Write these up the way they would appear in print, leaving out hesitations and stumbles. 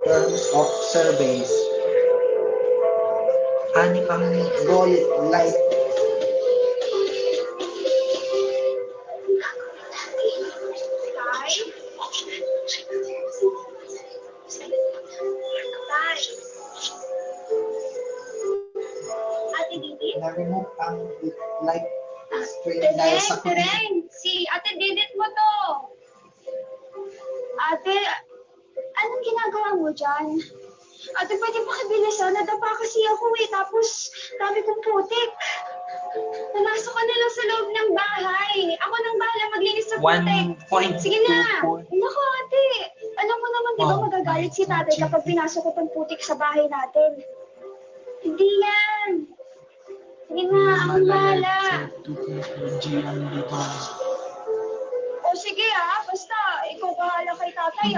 terms of surveys. Anim ang goal light. Na-remove ang light stream dahil sa Tereng, si Ate Didit mo to. Ate, anong ginagawa mo dyan? Ate, pwede pakibilisan. Nadapa kasi ako eh. Tapos, dami kong putik. Pumasok ka na lang sa loob ng bahay. Ako nang bahala maglinis sa putik. Sige na. Naku, ate. Alam mo naman, di ba magagalit si tatay kapag pinasok ko tong putik sa bahay natin? Hindi yan. Sige na, akong bahala. O sige basta ikaw bahala kay tatay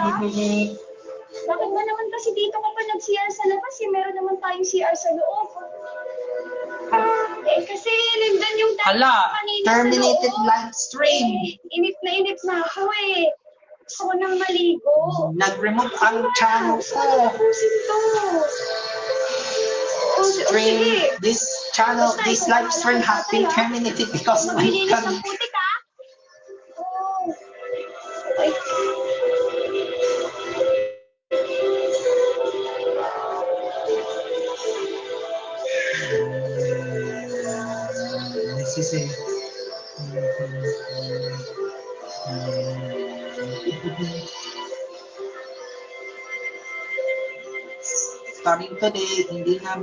Bakit ba naman kasi dito ka pa nag-CR sa labas meron naman tayong CR sa loob. Kasi nandun yung Hala, kanina terminated sa loob. live stream. Init na ako Gusto ko nang maligo. Nag-remove ang channel ko. Stream, this channel, this live stream has been terminated because my Maglilinis ng putik Okay. This is it. Starting today, hindi na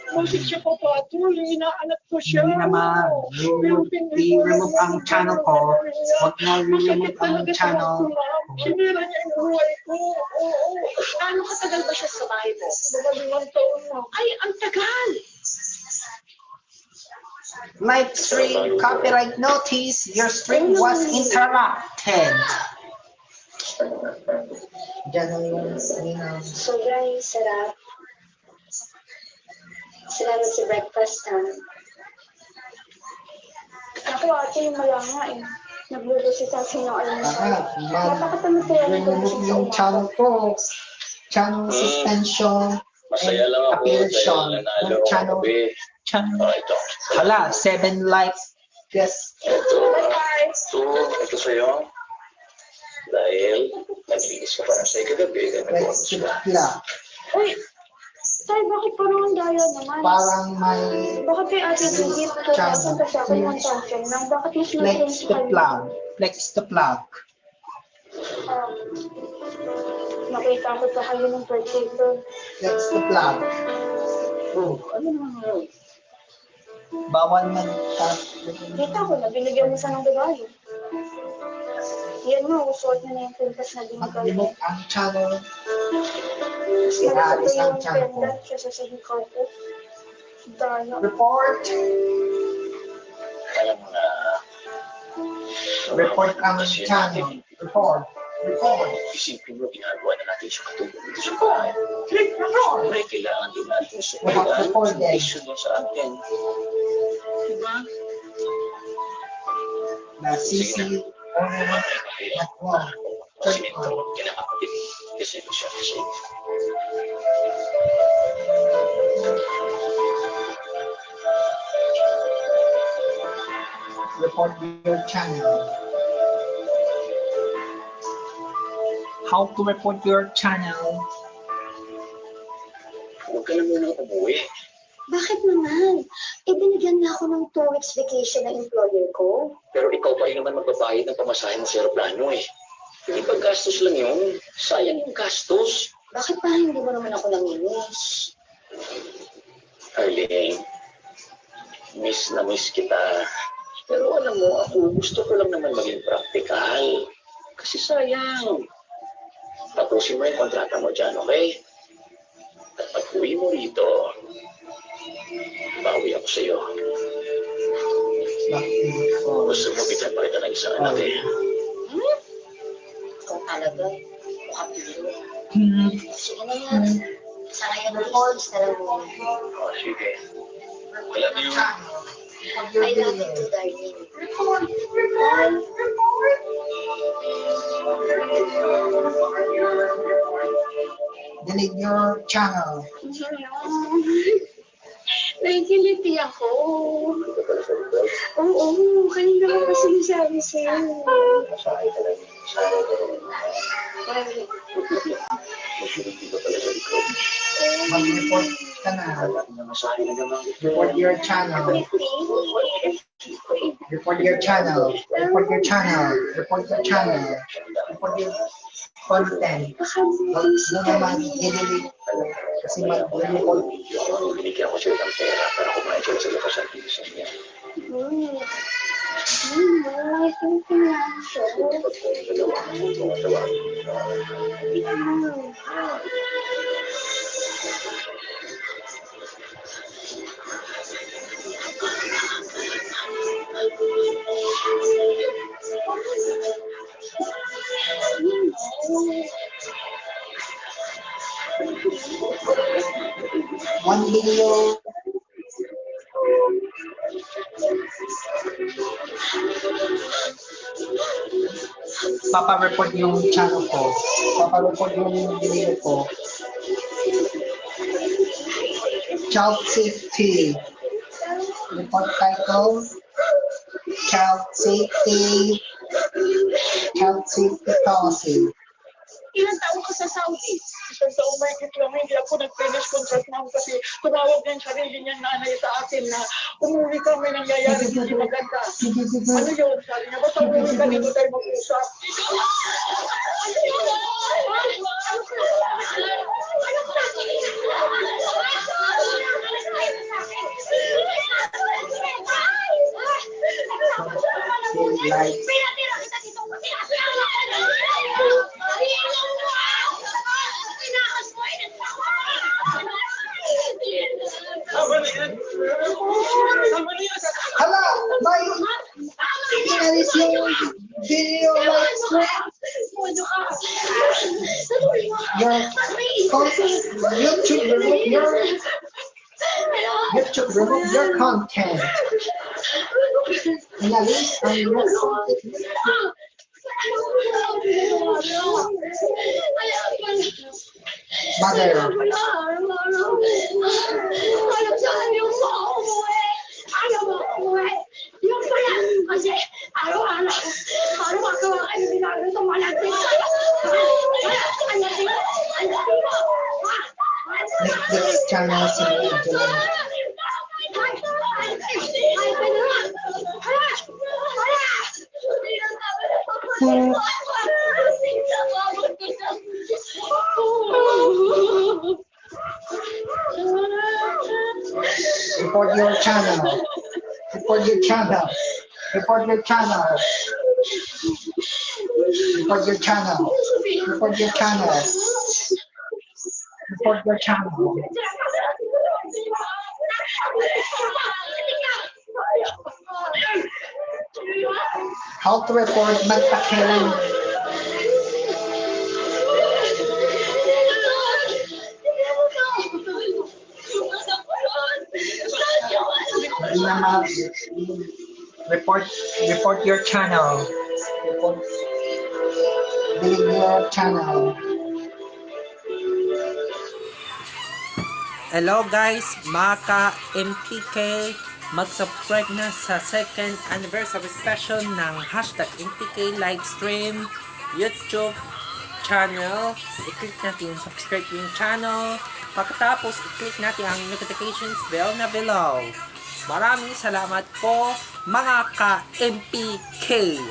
Bakit siya papatuloy? Inaanak ko siya. Hindi na i-remove ang channel ko. Huwag na i-remove ang channel. Sinira niya yung buhay ko. Gaano katagal ba siya sa bahay mo? 2 taon na. Ay, ang tagal! Live stream copyright notice. Your stream was interrupted. Diyan ang yung Sobrang sarap. Salamat sa breakfast Ako ate yung malanga Nagluto si Tatay ng almusal. Napakatamad ko remove yung channel ko. Channel suspension. Masaya lang ako Appearance. dahil nanalo ako Channel. gabi. Ito. Hala, 7 likes. Yes. Ito sa'yo. Dahil naglinis ka para sa'yo kagabi. Let's sila. Uy! Tay, bakit parang ang daya naman? Parang may Bakit kay ate Judith tutupasan kasi ako ng 1,000 lang? Bakit mas flex the plug. Flex the plug. Nakita ko pa kayo ng birthday ko. Flex the plug. Ano naman? Bawal mag-tap. Kita ko na, binigyan mo siya ng regalo. Yan mo, usuot na yung pintas na binigay. Mag-remove ang channel. Sira Isang yung channel ko. pendant siya sa hikaw ko. Daya. Report. Alam mo na. Report ang channel. Report. Report. Isipin mo, ginagawa na natin siya katulong dito sa bahay. Click report. May kailangan din natin sa Report din. issue doon sa atin. Diba? Na CC. At one. Kasi ito, kinakapit. Kasi ito siya kasi. Report your channel. How to report your channel? Huwag ka na munang umuwi. Bakit naman? Binigyan na ako ng 2 weeks vacation ng employer ko. Pero ikaw pa rin naman magbabayad ng pamasahe mo sa aeroplano Hindi ba gastos lang yun? Sayang yung gastos. Bakit pa hindi mo naman ako nanginis? Arlene, miss na miss kita. Pero alam mo, ako gusto ko lang naman maging practical. Kasi sayang. Tapusin mo yung kontrata mo dyan, okay? At pag uwi mo rito, bawi ako sa'yo. Gusto mo bigyan pa kita ng isang anak Ikaw talaga, mukhang biro. Sige na yan. Sana yan ang na lang mo. Oh, sige. I love you. I love you too, darling. Bye. delete your channel. Nakikiliti ako. Hindi ka pala sa likod. Oo, kanina ko pa sinasabi sa'yo. Masahe ka lang. Masahe ka lang. Hindi ka pala sa likod. Mag-report ka na. Alam na masahe na naman. Report your channel. Report your channel. Report your channel. Report your channel. Report your content. Baka Huwag mo naman i-delete. Kasi mag-report. Binigyan ko sila ng pera para kumain sila sa labas ng bilisan niya. thank you na. Dapat hindi ka dawa mo mga dawa. One video. Papa-report yung channel ko. Papa-report yung video ko. Child safety. Report title. Child safety. Child safety policy. Ilang taon ka sa Saudi? Isang taon mahigit lang, hindi ako nag-finish contract na kasi tumawag ng sarili niyang nanay sa akin na umuwi ka, may nangyayari hindi maganda. Ano yun? Sabi niya, basta umuwi ka dito tayo mag-usap. Like, hala! May inalis yung video likes mo. YouTube remove your content. Inalis ang your content. Mother. Alam saan yung mo umuwi? Ayaw mo umuwi? Yung pala, kasi araw-araw kayo ginagawa itong malagpit. Netflix channel si Angela. Report your channel. Report your channel. Report your channel. Report your channel. Report your channel. Report your channel. How to report magpakilang. Report your channel. Delete your channel. Hello guys, mga ka-MPK, mag-subscribe na sa second anniversary special ng hashtag MPK Livestream YouTube channel. I-click natin yung subscribe yung channel. Pagkatapos, i-click natin ang notifications bell na below. Maraming salamat po mga ka-MPK.